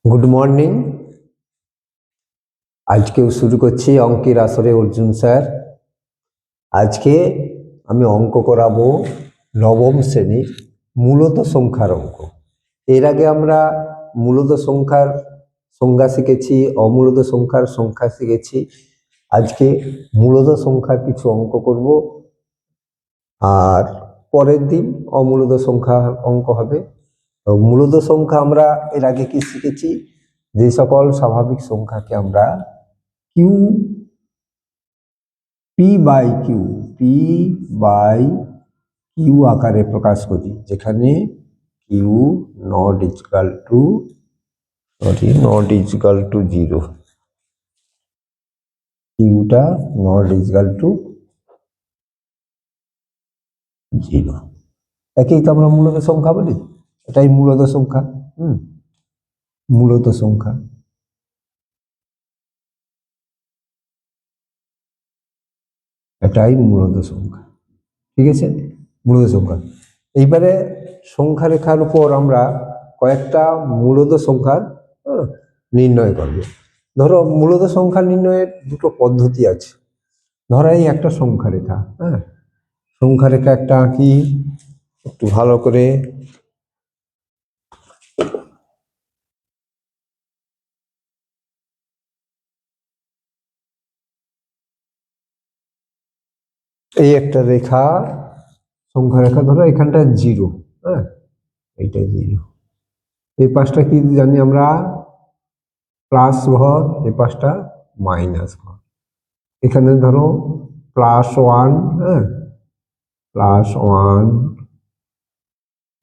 Good morning. আজকেও শুরু করছি অঙ্কের আসরে অর্জুন স্যার। আজকে আমি অঙ্ক করাবো নবম শ্রেণীর মূলত সংখ্যার অঙ্ক। এর আগে আমরা মূলত সংখ্যার সংজ্ঞা শিখেছি, অমূলত সংখ্যার সংখ্যা শিখেছি। আজকে মূলত সংখ্যার কিছু অঙ্ক করব, আর পরের দিন অমূলত সংখ্যার অঙ্ক হবে। তো মূলত সংখ্যা আমরা এর আগে কি শিখেছি, যে সকল স্বাভাবিক সংখ্যাকে আমরা কিউ পি বাই কিউ আকারে প্রকাশ করি, যেখানে কিউ নট ইকুয়াল টু 0, কিউটা নট ইকুয়াল টু 0, একেই তো আমরা মূলত সংখ্যা বলি। এটাই মূলত সংখ্যা। মূলত সংখ্যা এটাই মূলত সংখ্যা। ঠিক আছে, মূলত সংখ্যা। এইবারে সংখ্যা রেখার উপর আমরা কয়েকটা মূলত সংখ্যার নির্ণয় করব। ধরো মূলত সংখ্যা নির্ণয়ের দুটো পদ্ধতি আছে। ধরো এই একটা সংখ্যা রেখা, সংখ্যা রেখা একটা আঁকি একটু ভালো করে। এই একটা রেখা, সংখ্যা রেখা, ধরো এখানটা 0, এইটা 0। এই পাশটা কি জানি আমরা প্লাস ঘর, এই পাশটা মাইনাস ঘর। এখানে ধরো +1, +1,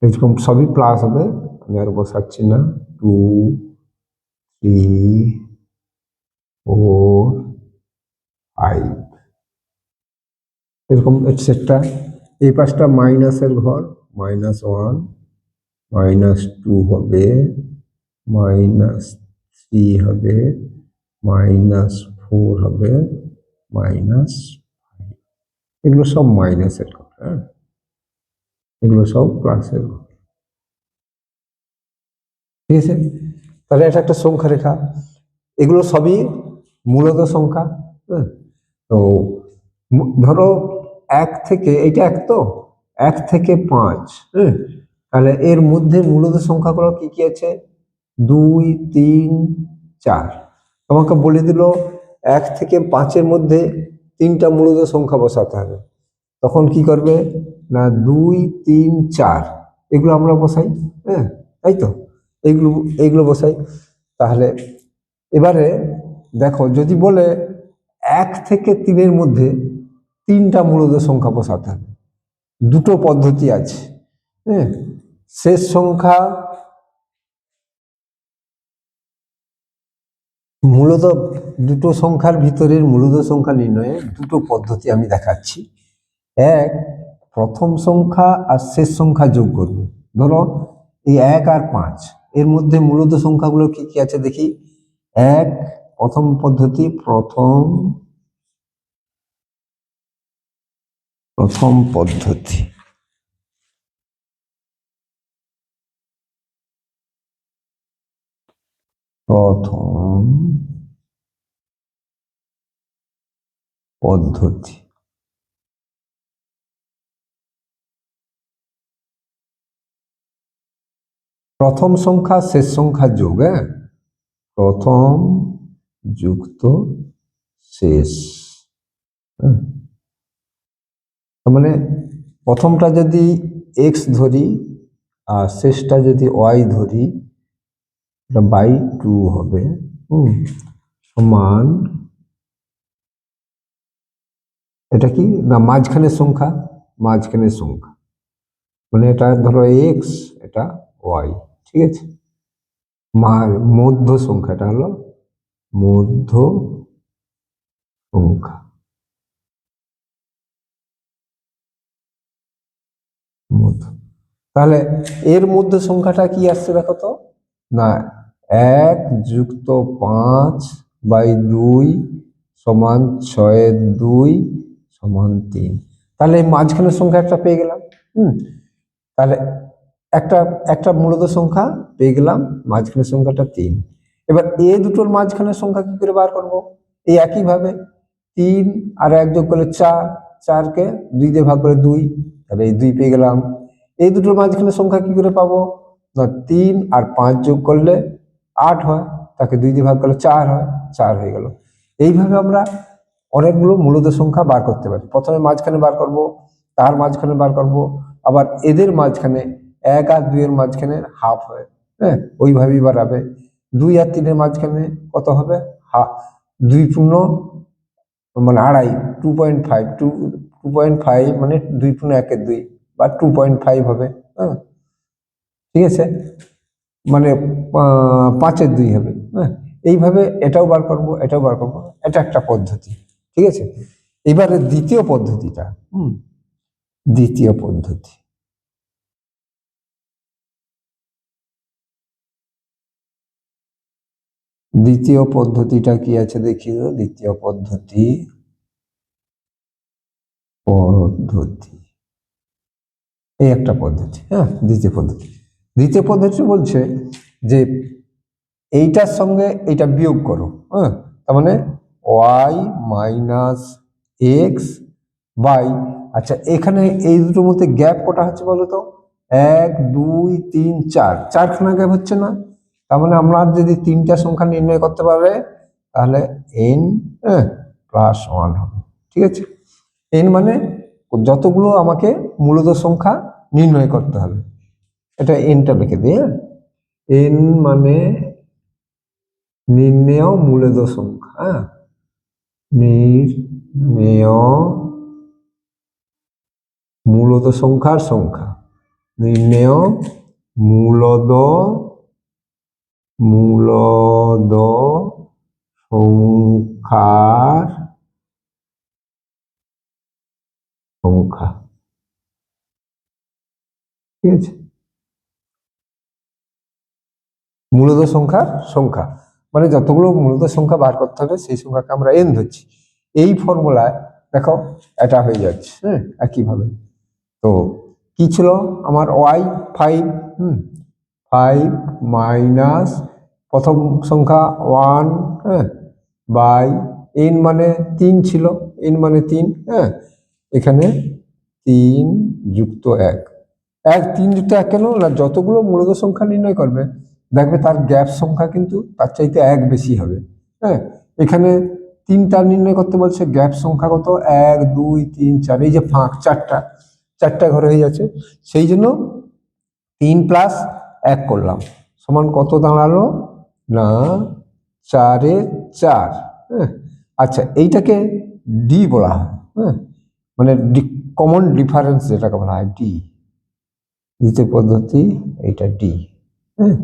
এরকম সবই প্লাস হবে, আমি আর বসাচ্ছি না। 2, 3, 4, 5, এরকম এটসেট্রা। এই পাশটা মাইনাসের ঘর, -1, -2 হবে, -3 হবে, -4 হবে, -5। এগুলো সব মাইনাসের ঘর, এগুলো সব প্লাসের ঘর। ঠিক আছে, তাহলে এটা একটা সংখ্যা রেখা। এগুলো সবই মূলত সংখ্যা। তো ধরো 1 থেকে, এইটা 1 তো 1 থেকে 5, তাহলে এর মধ্যে মূলত সংখ্যাগুলো কি কি আছে? 2, 3, 4। তোমাকে বলে দিল 1 থেকে 5-এর মধ্যে 3টা মূলত সংখ্যা বসাতে হবে। তখন কি করবে না, 2, 3, 4 এগুলো আমরা বসাই, তাই তো, এইগুলো বসাই। তাহলে এবারে দেখো, যদি বলে 1 থেকে 3-এর মধ্যে 3টা মূলত সংখ্যা বসাতে হবে, দুটো পদ্ধতি আছে। শেষ সংখ্যা মূলত, দুটো সংখ্যার ভিতরের মূলত সংখ্যা নির্ণয়ে দুটো পদ্ধতি আমি দেখাচ্ছি। এক, প্রথম সংখ্যা আর শেষ সংখ্যা যোগ করব। ধরো এই 1 আর 5 এর মধ্যে মূলত সংখ্যাগুলো কি কি আছে দেখি। প্রথম পদ্ধতি, প্রথম পদ্ধতি। প্রথম পদ্ধতি। প্রথম সংখ্যা শেষ সংখ্যা যোগ, প্রথম যুক্ত শেষ। তার মানে প্রথমটা যদি x ধরি আর শেষটা যদি y ধরি, এটা /2 হবে, সমান, এটা কি না মাঝখানের সংখ্যা, মাঝখানের সংখ্যা মানে এটা ধরো x, এটা y, ঠিক আছে। মধ্য সংখ্যা, এটা হলো মধ্য সংখ্যা। তাহলে এর মধ্যে সংখ্যাটা কি আসছে দেখো তো, না 1 + 5/2 সমান 6/2 সমান 3। তাহলে এই মাঝখানের সংখ্যা একটা পেয়ে গেলাম। তাহলে একটা একটা মূলত সংখ্যা পেয়ে গেলাম, মাঝখানের সংখ্যাটা 3। এবার এ দুটোর মাঝখানের সংখ্যা কি করে বার করব? এই একইভাবে 3 আর 1 যোগ করলে 4, 4কে 2 দিয়ে ভাগ করে 2, তাহলে এই 2 পেয়ে গেলাম। এই দুটোর মাঝখানের সংখ্যা কি করে পাবো? না 3 আর 5 যোগ করলে 8 হয়, তাকে 2 দিয়ে ভাগ করলে 4 হয়, 4 হয়ে গেল। এইভাবে আমরা অনেকগুলো মূলত সংখ্যা বার করতে পারি। প্রথমে মাঝখানে বার করব, তার মাঝখানে বার করব, আবার এদের মাঝখানে 1 আর 2 এর মাঝখানে হাফ হয়, হ্যাঁ ওইভাবেই বাড়াবে। 2 আর 3 এর মাঝখানে কত হবে? 2 পূর্ণ মানে আড়াই, 2.5, 2.5 মানে 2 পূর্ণ 1-এর 2 বা 2.5 হবে, হ্যাঁ ঠিক আছে, মানে 5-এর 2 হবে, হ্যাঁ এইভাবে এটাও বার করবো, এটাও বার করবো। এটা একটা পদ্ধতি, ঠিক আছে। এবারে দ্বিতীয় পদ্ধতিটা, দ্বিতীয় পদ্ধতি, দ্বিতীয় পদ্ধতিটা কি আছে দেখি। দ্বিতীয় পদ্ধতি, এই একটা পদ্ধতি, হ্যাঁ দ্বিতীয় পদ্ধতি। দ্বিতীয় পদ্ধতি বলছে যে এইটার সঙ্গে এইটা বিয়োগ করো, হ্যাঁ তার মানে ওয়াই মাইনাস এক্স বাই, আচ্ছা এখানে এই দুটোর মধ্যে গ্যাপ কটা হচ্ছে বলো তো? 1 2 3 4, 4খানা গ্যাপ হচ্ছে না? তার মানে আমরা যদি 3টা সংখ্যা নির্ণয় করতে পারে তাহলে n প্লাস 1 হবে, ঠিক আছে। n মানে যতগুলো আমাকে মূলত সংখ্যা নির্ণয় করতে হবে, এটা nটা লিখে দিই, n মানে নির্ণেয় মূলদ সংখ্যা, নির্ণেয় মূলদ সংখ্যার সংখ্যা, নির্ণেয় মূলদ সংখ্যার সংখ্যা, ঠিক আছে। মূলদ সংখ্যার সংখ্যা মানে যতগুলো মূলদ সংখ্যা বার করতে হবে সেই সংখ্যাকে আমরা n ধরছি। এই ফর্মুলায় দেখো এটা হয়ে যাচ্ছে, হ্যাঁ একইভাবে। তো কি ছিল আমার? ওয়াই 5, 5 মাইনাস প্রথম সংখ্যা 1, হ্যাঁ বাই n মানে 3 ছিল, n মানে 3, হ্যাঁ এখানে 3 যুক্ত 1, 3 যুক্ত 1 কেন না? যতগুলো মূলদ সংখ্যা নির্ণয় করবে দেখবে তার গ্যাপ সংখ্যা কিন্তু তার চাইতে 1 বেশি হবে, হ্যাঁ এখানে 3টা নির্ণয় করতে বলছে, গ্যাপ সংখ্যা কত? 1 2 3 4, এই যে ফাঁক 4টা ঘরে হয়ে যাচ্ছে, সেই জন্য 3 প্লাস 1 করলাম সমান কত দাঁড়ালো? না 4-এ 4, হ্যাঁ আচ্ছা এইটাকে ডি বলা হয়, হ্যাঁ মানে কমন ডিফারেন্স যেটাকে বলা হয় ডি, দ্বিতীয় পদ্ধতি এইটা ডি, হ্যাঁ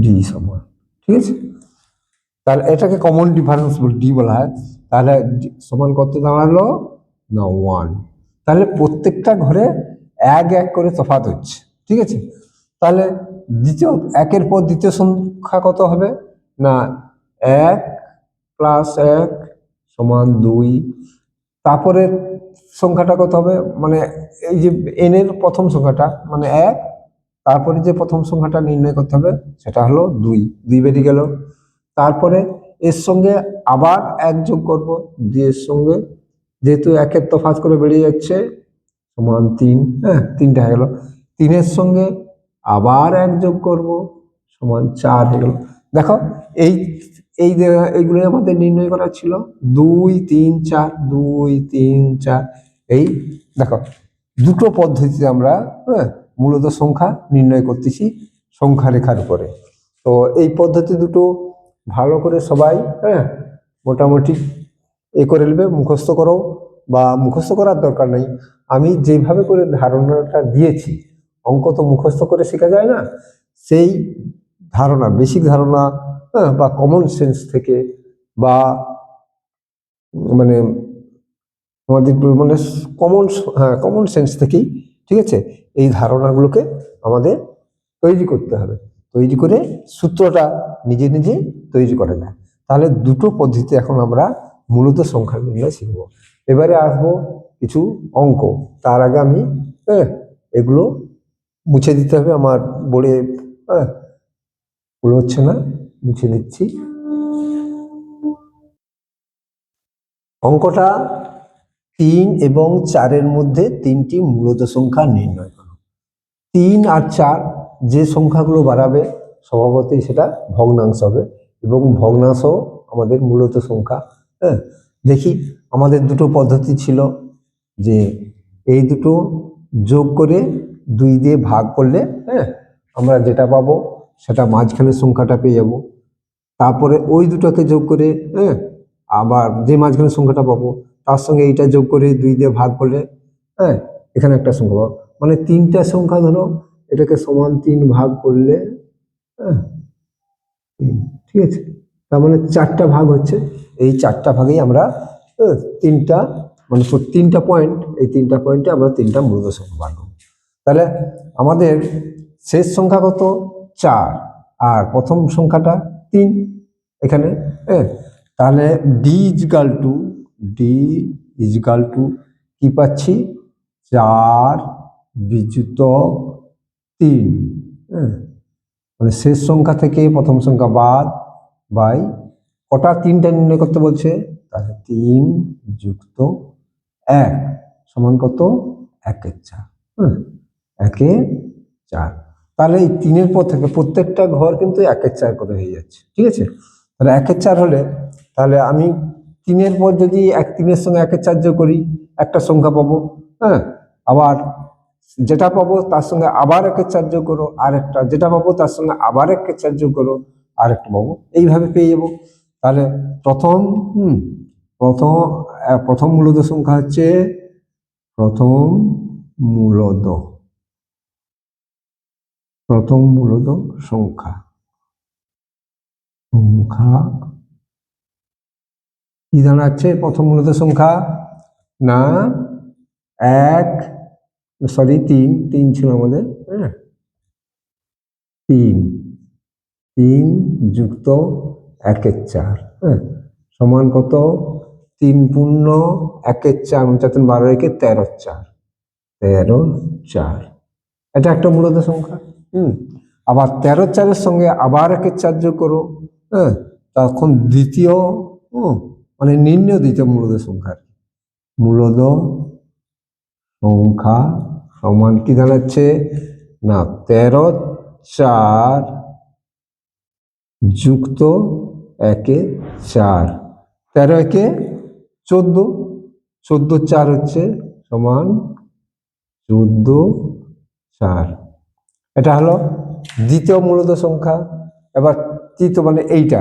ডি সমান, ঠিক আছে। তাহলে এটাকে কমন ডিফারেন্স ডি বলা হয়। তাহলে সমান কত দাঁড়ালো? না 1। তাহলে প্রত্যেকটা ঘরে 1 1 করে তফাৎ হচ্ছে, ঠিক আছে। তাহলে দ্বিতীয় 1-এর পর দ্বিতীয় সংখ্যা কত হবে? না 1 প্লাস 1 সমান 2, তারপরে সংখ্যাটা কত হবে? মানে এই যে n-এর প্রথম সংখ্যাটা মানে 1, তারপরে যে প্রথম সংখ্যাটা নির্ণয় করতে হবে সেটা হলো 2, 2 বেরিয়ে গেল। তারপরে এর সঙ্গে আবার 1 যোগ করব, 2 এর সঙ্গে যেহেতু 1-এর তফাৎ করে বেরিয়ে যাচ্ছে সমান 3, হ্যাঁ 3টা হয়ে গেল। 3-এর সঙ্গে আবার 1 যোগ করব সমান 4 হয়ে গেল। দেখো এই এই এইগুলো আমাদের নির্ণয় করা ছিল 2 3 4, 2 3 4, এই দেখো দুটো পদ্ধতিতে আমরা মূলত সংখ্যা নির্ণয় করতেছি সংখ্যা রেখার উপরে। তো এই পদ্ধতি দুটো ভালো করে সবাই মোটামুটি করে নেবে, মুখস্থ করো বা মুখস্থ করার দরকার নেই, আমি যেভাবে করে ধারণাটা দিয়েছি, অঙ্ক তো মুখস্থ করে শেখা যায় না, সেই ধারণা বেসিক ধারণা বা কমন সেন্স থেকে বা মানে আমাদের মানে কমন সেন্স থেকেই ঠিক আছে? এই ধারণাগুলোকে আমাদের তৈরি করতে হবে, তৈরি করে সূত্রটা নিজে নিজে তৈরি করা যায়। তাহলে দুটো পদ্ধতি এখন আমরা মূলত সংখ্যা নির্ণয় শিখব। এবারে আসবো কিছু অঙ্ক। তার আগে আমি এগুলো মুছে দিতে হবে আমার বোর্ডে, হচ্ছে না, মুছে দিচ্ছি। অঙ্কটা 3 এবং 4-এর মধ্যে 3টি মূলত সংখ্যা নির্ণয় করো। 3 আর 4 যে সংখ্যাগুলো বাড়াবে স্বভাবতই সেটা ভগ্নাংশ হবে, এবং ভগ্নাংশ আমাদের মূলত সংখ্যা। দেখি আমাদের দুটো পদ্ধতি ছিল, যে এই দুটো যোগ করে 2 দিয়ে ভাগ করলে আমরা যেটা পাবো সেটা মাঝখানের সংখ্যাটা পেয়ে যাব। তারপরে ওই দুটোকে যোগ করে আবার যে মাঝখানের সংখ্যাটা পাবো তার সঙ্গে এইটা যোগ করে 2 দিয়ে ভাগ করলে এখানে একটা সংখ্যা পাবো। মানে 3টা সংখ্যা, ধরো এটাকে সমান 3 ভাগ করলে ঠিক আছে, তার মানে 4টা ভাগ হচ্ছে। এই 4টা ভাগেই আমরা 3টা, মানে 3টা পয়েন্ট, এই 3টা পয়েন্টে আমরা 3টা মূলত সংখ্যা বার করব। তাহলে আমাদের শেষ সংখ্যা কত? 4, আর প্রথম সংখ্যাটা 3 এখানে। তাহলে ডি ইজিক্যাল টু কি পাচ্ছি? 4 বিযুক্ত 3, মানে শেষ সংখ্যা থেকে প্রথম সংখ্যা বাদ বাই কটা? 3টা নির্ণয় করতে বলছে, তাহলে 3 যুক্ত 1 সমান কত? 1/4। 1/4। তাহলে এই 3-এর পর থেকে প্রত্যেকটা ঘর কিন্তু 1/4 করে হয়ে যাচ্ছে, ঠিক আছে? তাহলে 1/4 হলে, তাহলে আমি 3-এর পর যদি 3-এর সঙ্গে 1/4 যোগ করি একটা সংখ্যা পাবো। আবার যেটা পাবো তার সঙ্গে আবার 1/4 যোগ করো আরেকটা, যেটা পাবো তার সঙ্গে আবার 1/4 যোগ করো আরেকটা পাবো, এইভাবে পেয়ে যাবো। তাহলে প্রথম প্রথম মূলত সংখ্যা হচ্ছে প্রথম মূলত সংখ্যা কি দাঁড়াচ্ছে? প্রথম মূলত সংখ্যা না 3 ছিল আমাদের, 3 যুক্ত 1/4 সমান কত? 3 পূর্ণ 1/4, 4 13/4, 13/4। এটা একটা মূলত সংখ্যা। আবার 13/4-এর সঙ্গে আবার 1/4 যোগ করো, তখন দ্বিতীয়, মানে নির্ণয় দ্বিতীয় মূলত সংখ্যা। মূলত সংখ্যা সমান কি দাঁড়াচ্ছে না 13/4 যুক্ত 1/4, 13 14, 14/4 হচ্ছে সমান 14/4। এটা হলো দ্বিতীয় মূলত সংখ্যা। এবার তৃতীয়, মানে এইটা,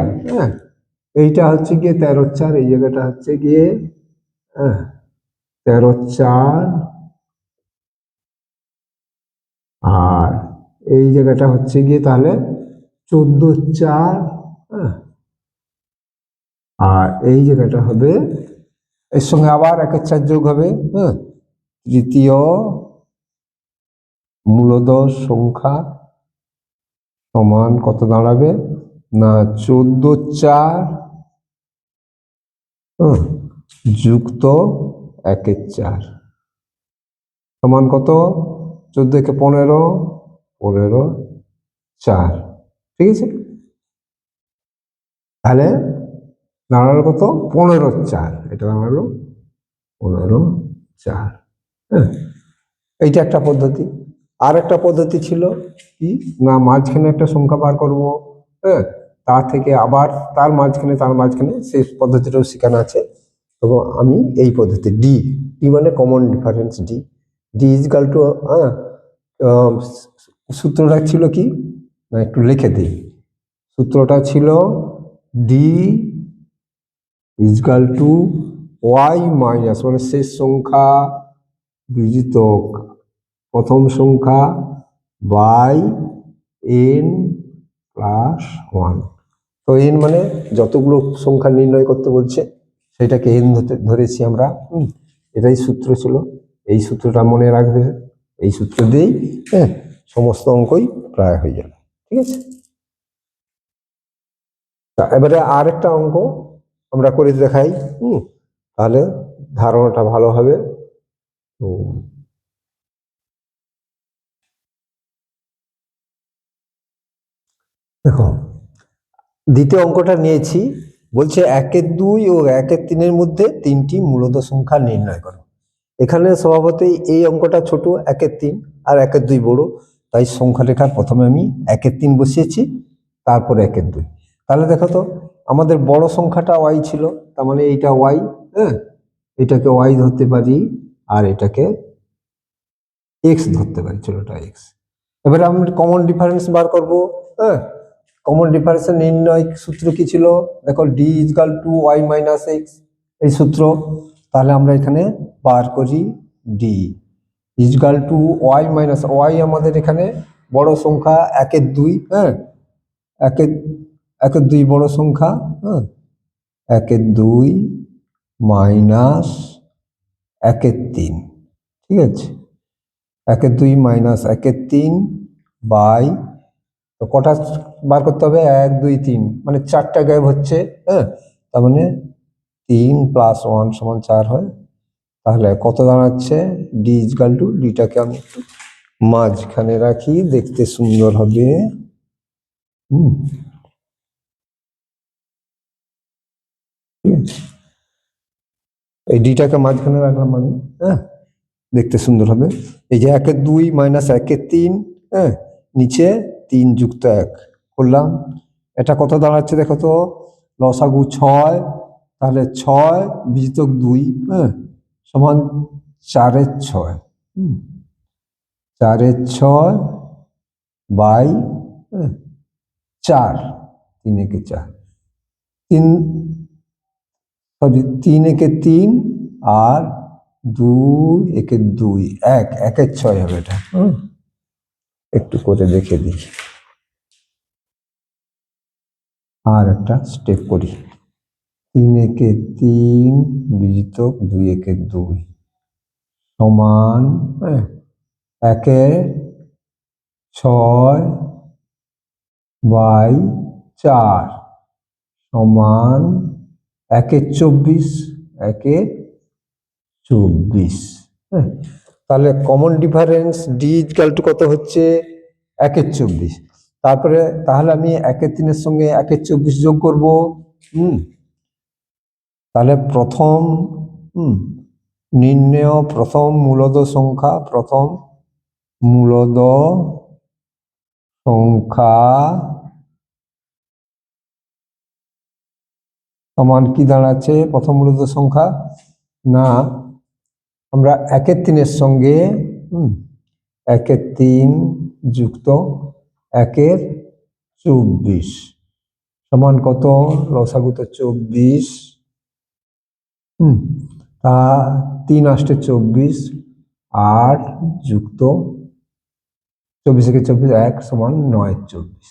এইটা হচ্ছে গিয়ে 13/4, এই জায়গাটা হচ্ছে গিয়ে 13/4, আর এই জায়গাটা হচ্ছে গিয়ে তাহলে 14/4, আর এই জায়গাটা হবে, এর সঙ্গে আবার 1/4 যোগ হবে, তৃতীয় মূলত সংখ্যা সমান কত দাঁড়াবে না 14/4 যুক্ত 1/4 সমান কত? 14 × 15, 15/4, ঠিক আছে? তাহলে দাঁড়ালো কত? 15/4, এটা দাঁড়ালো 15/4। এইটা একটা পদ্ধতি। আর একটা পদ্ধতি ছিল কি না, মাঝখানে একটা সংখ্যা বার করবো, তার থেকে আবার তার মাঝখানে সেই পদ্ধতিটাও শেখানো আছে। তো আমি এই পদ্ধতি ডি মানে common difference, d is equal to, সূত্রটা ছিল কি না, একটু লিখে দিই। সূত্রটা ছিল d is equal to y minus, মানে শেষ সংখ্যা বিজিত প্রথম সংখ্যা বাই n + 1। তো n মানে যতগুলো সংখ্যা নির্ণয় করতে বলছে সেটাকে n ধরেছি আমরা। এটাই সূত্র ছিল, এই সূত্রটা মনে রাখবে, এই সূত্র দিয়েই হ্যাঁ সমস্ত অঙ্কই প্রায় হয়ে যাবে। ঠিক আছে, এবারে আর একটা অঙ্ক আমরা করে দেখাই। তাহলে ধারণাটা ভালো হবে। তো দেখো, দ্বিতীয় অঙ্কটা নিয়েছি, বলছে 1-2 ও 1-3 মধ্যে 3টি মূলদ সংখ্যা নির্ণয় করো। এখানে স্বভাবতই এই অঙ্কটা ছোট, 1-3 আর 1-2 বড়, তাই সংখ্যা লেখার প্রথমে আমি 1-3 বসিয়েছি, তারপরে 1-2। তাহলে দেখো তো, আমাদের বড় সংখ্যাটা ওয়াই ছিল, তার মানে এইটা ওয়াই, হ্যাঁ এটাকে ওয়াই ধরতে পারি, আর এটাকে এক্স ধরতে পারি, ছোটটা এক্স। এবারে আমরা কমন ডিফারেন্স বার করব। হ্যাঁ, কমন ডিফারেন্সের নির্ণয় সূত্র কি ছিল? দেখো, d is equal to y minus x, এই সূত্র। তাহলে আমরা এখানে বার করি d is equal to y minus y, আমাদের এখানে বড় সংখ্যা 1-2, হ্যাঁ 1-2 বড় সংখ্যা, হ্যাঁ 1-2 মাইনাস 1-3, ঠিক আছে, 1-2 মাইনাস 1-3 বাই, তো কটা বার করতে হবে? 1-2-3, মানে 4টা গায়েব হচ্ছে, হ্যাঁ তার মানে 3 + 1 = 4 হয়। তাহলে কত দাঁড়াচ্ছে? ডি ইজকাল টু, ডিটাকে আমি একটু মাঝখানে রাখি, দেখতে সুন্দর হবে। ঠিক আছে, এই ডিটাকে মাঝখানে রাখলাম আমি, হ্যাঁ দেখতে সুন্দর হবে। এই যে 1-2 মাইনাস 1-3, হ্যাঁ নিচে 3 যুক্ত 1 করলাম, এটা কত দাঁড়াচ্ছে দেখো তো? লসাগু 6, তাহলে 6 বিয়োগ 2, হ্যাঁ সমান 4-6, 4-6 বাই 4, 3-4, 3 সরি 3-3 আর 2-2, 1-6 হবে এটা। একটু করে দেখে দিই, আর একটা স্টেপ করি। 3-3 বিয়োগ 2-2 সমান 1-6 বাই 4 সমান 1-24, 1-24, হ্যাঁ তাহলে common difference d is equal to কত হচ্ছে? 1-24। তারপরে তাহলে আমি 1-3 সঙ্গে 1-24 যোগ করব। তাহলে প্রথম নির্ণেয় প্রথম মূলদ সংখ্যা, প্রথম মূলদ সংখ্যা সমান কি দাঁড়াচ্ছে? প্রথম মূলদ সংখ্যা না, আমরা 1-3 সঙ্গে 1-3 যুক্ত 1-24 সমান কত? লসাগুতে 24, তা 3-8-24, 8 যুক্ত 24-24 1 সমান 9-24,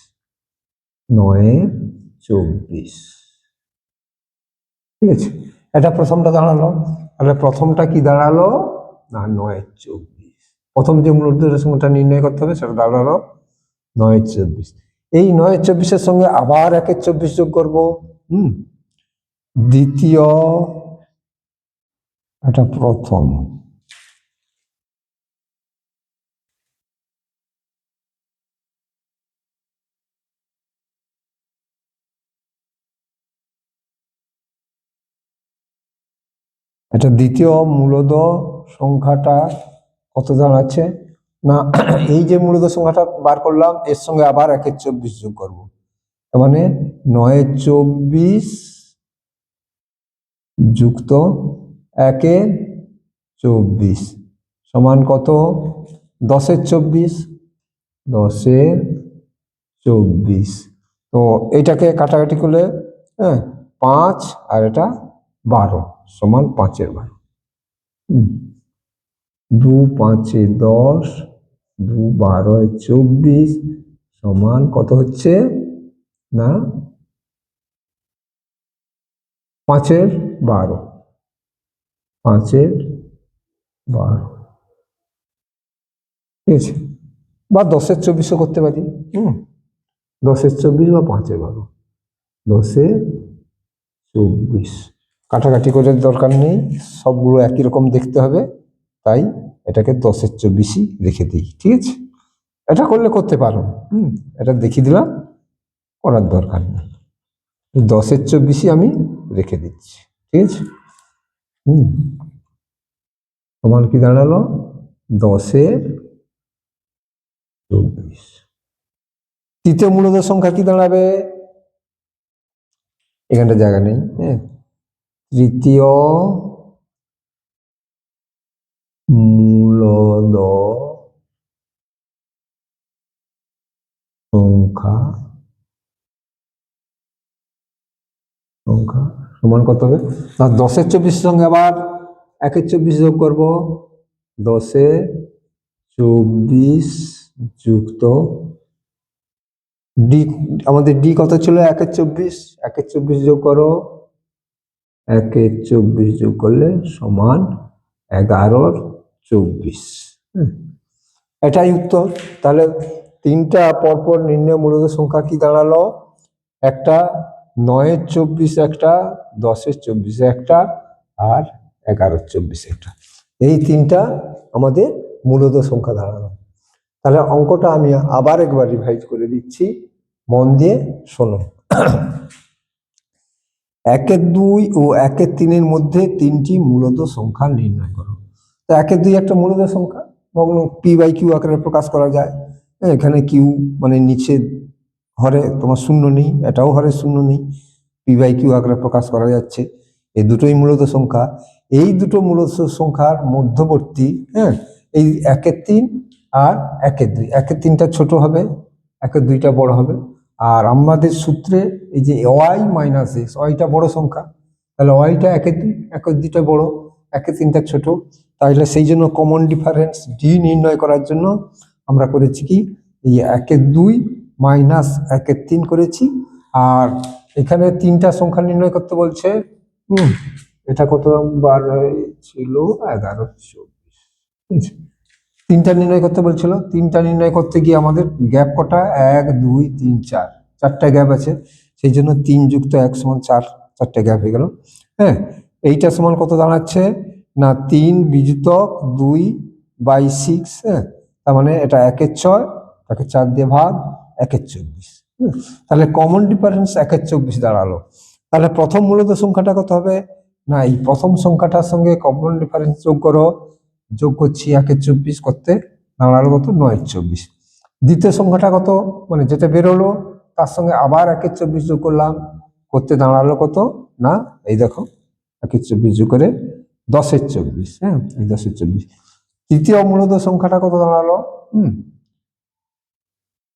9-24, ঠিক আছে, এটা প্রথমটা দাঁড়ালো। তাহলে প্রথমটা কি দাঁড়ালো? না 9-24, প্রথম যে মূলদের সংখ্যাটা নির্ণয় করতে হবে সেটা দাঁড়ালো 9-24। এই 9-24-এর সঙ্গে আবার 1-24 যোগ করবো। দ্বিতীয়, এটা প্রথম, এটা দ্বিতীয় মূলদ সংখ্যাটা কত দাঁড়াচ্ছে? না, এই যে মূলদ সংখ্যাটা বার করলাম এর সঙ্গে আবার 1-24 যোগ করব, তার মানে 9-24 যুক্ত 1-24 সমান কত? 10-24, 10-24। তো এইটাকে কাটাকাটি করলে 5 আর এটা 12 সমান 5-12, 2-5-10, 2-12-24 সমান কত হচ্ছে? না 5-12, 5-12। ঠিক আছে, বা 10-24ও করতে পারি। 10-24 বা 5-12, 10-24 কাটাকাটি করে দরকার নেই, সবগুলো একই রকম দেখতে হবে, তাই এটাকে 10-24ই রেখে দিই। ঠিক আছে, এটা করলে করতে পারো। এটা দেখিয়ে দিলাম, করার দরকার নেই। 10-24ই আমি রেখে দিচ্ছি। ঠিক আছে, তোমার কি দাঁড়ালো? 10-24। তৃতীয় মূলদ সংখ্যা কি দাঁড়াবে? এখানটা জায়গা নেই। হ্যাঁ, তৃতীয় মূলদ সংখ্যা সমান কত হবে? না, 10-24 সঙ্গে আবার 1-24 যোগ করবো। 10-24 যুক্ত ডি, আমাদের ডি কত ছিল? 1-24, 1-24 যোগ করো, 1-24 যোগ করলে সমান 11-24। এটাই উত্তর। তাহলে তিনটা পরপর নির্ণয় মূলদ সংখ্যা কি দাঁড়ালো? একটা 9-24 একটা, 10-24 একটা, আর 11-24 একটা। এই তিনটা আমাদের মূলদ সংখ্যা দাঁড়ালো। তাহলে অঙ্কটা আমি আবার একবার রিভাইজ করে দিচ্ছি, মন দিয়ে শোনো। 1-2 ও 1-3 মধ্যে তিনটি মূলদ সংখ্যা নির্ণয় করো। তো 1-2 একটা মূলদ সংখ্যা, কখনো p/q আকারে প্রকাশ করা যায়। এখানে কিউ মানে নিচে হরে তোমার শূন্য নেই, এটাও হরে শূন্য নেই, p/q আকারে প্রকাশ করা যাচ্ছে। এই দুটোই মূলদ সংখ্যা। এই দুটো মূলদ সংখ্যার মধ্যবর্তী, এই 1-3 আর 1-2, 1-3টা ছোট হবে, 1-2টা বড় হবে। আর আমাদের সূত্রে এই যে y-x, ওয়াইটা বড় সংখ্যা, তাহলে ওয়াইটা 1-2, 1-2টা বড়, 1-3টা ছোট। তাহলে সেই জন্য কমন ডিফারেন্স ডি নির্ণয় করার জন্য আমরা করেছি কি, এই 1-2 মাইনাস 1-3 করেছি। আর এখানে তিনটা সংখ্যা নির্ণয় করতে বলছে। এটা কত বার ছিল? 11-24। তিনটা নির্ণয় করতে বলছিল। তিনটা নির্ণয় করতে গিয়ে আমাদের গ্যাপ কটা? 1-2-3-4, চারটা গ্যাপ আছে, সেই জন্য 3 যুক্ত 1 সমান 4, চারটে গ্যাপ হয়ে গেল। হ্যাঁ, এইটা সমান কত দাঁড়াচ্ছে? না, 3 বিযুক্ত 2/6। হ্যাঁ, তার মানে এটা 1-6, তাকে 4 দিয়ে ভাগ, 1-24। তাহলে কমন ডিফারেন্স 1-24 দাঁড়ালো। তাহলে প্রথম মূলদ সংখ্যাটা কত হবে? না, এই প্রথম সংখ্যাটার সঙ্গে কমন ডিফারেন্স যোগ করো। যোগ করছি, 1-24 করতে দাঁড়ালো কত? 9-24। দ্বিতীয় সংখ্যাটা কত? মানে যেটা বেরোলো তার সঙ্গে আবার 1-24 যোগ করলাম, করতে দাঁড়ালো কত? না, এই দেখো, 1-24 যোগ করে 10-24। হ্যাঁ, এই 10-24। তৃতীয় মূলদ সংখ্যাটা কত দাঁড়ালো?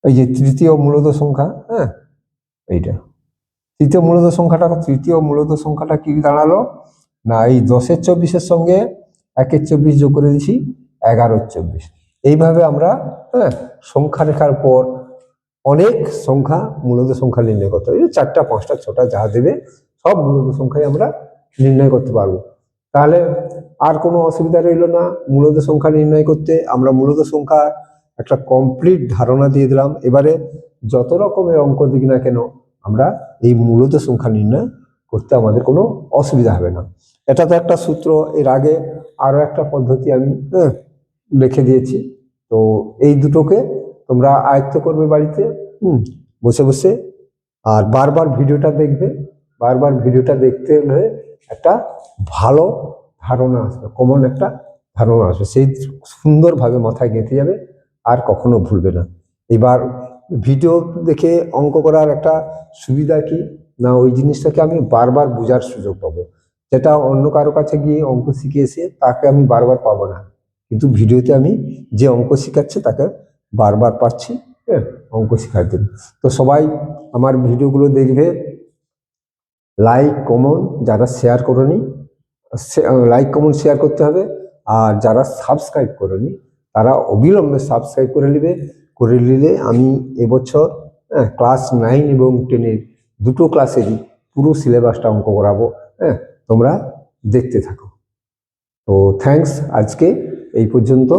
এই যে তৃতীয় মূলদ সংখ্যা, হ্যাঁ, এইটা তৃতীয় মূলদ সংখ্যাটা। তৃতীয় মূলদ সংখ্যাটা কি দাঁড়ালো? না, এই 10-24 সঙ্গে 1-24 যোগ করে দিচ্ছি, 11-24। এইভাবে আমরা সংখ্যা রেখার পর অনেক সংখ্যা, মূলদ সংখ্যা নির্ণয় করতে হবে। 4টা 5টা 6টা যা দেবে সব মূলদ সংখ্যাই আমরা নির্ণয় করতে পারবো। তাহলে আর কোনো অসুবিধা রইল না মূলদ সংখ্যা নির্ণয় করতে। আমরা মূলদ সংখ্যা একটা কমপ্লিট ধারণা দিয়ে দিলাম। এবারে যত রকমের অঙ্ক দিক না কেন, আমরা এই মূলদ সংখ্যা নির্ণয় করতে আমাদের কোনো অসুবিধা হবে না। এটা তো একটা সূত্র। এর আগে আরো একটা পদ্ধতি আমি লিখে দিয়েছি। তো এই দুটোকে তোমরা আয়ত্ত করবে বাড়িতে বসে বসে, আর বারবার ভিডিওটা দেখবে। বারবার ভিডিওটা দেখতে হলে একটা ভালো ধারণা আসবে, কমন একটা ধারণা আসবে, সেই সুন্দরভাবে মাথায় গেঁথে যাবে, আর কখনো ভুলবে না। এবার ভিডিও দেখে অঙ্ক করার একটা সুবিধা কি, না ওই জিনিসটাকে আমি বারবার বোঝার সুযোগ পাবো, যেটা অন্য কারো কাছে গিয়ে অঙ্ক শিখে এসে তাকে আমি বারবার পাবো না। কিন্তু ভিডিওতে আমি যে অঙ্ক শিখাচ্ছে তাকে বারবার পাচ্ছি অঙ্ক শেখার জন্য। তো সবাই আমার ভিডিওগুলো দেখবে, লাইক কমেন্ট, যারা শেয়ার করোনি লাইক কমেন্ট শেয়ার করতে হবে, আর যারা সাবস্ক্রাইব করোনি তারা অবিলম্বে সাবস্ক্রাইব করে নেবে। করে নিলে আমি এবছর ক্লাস 9 এবং 10-এর দুটো ক্লাসেরই পুরো সিলেবাসটা অঙ্ক করাবো। তোমরা দেখতে থাকো। তো থ্যাঙ্কস, আজকে এই পর্যন্ত।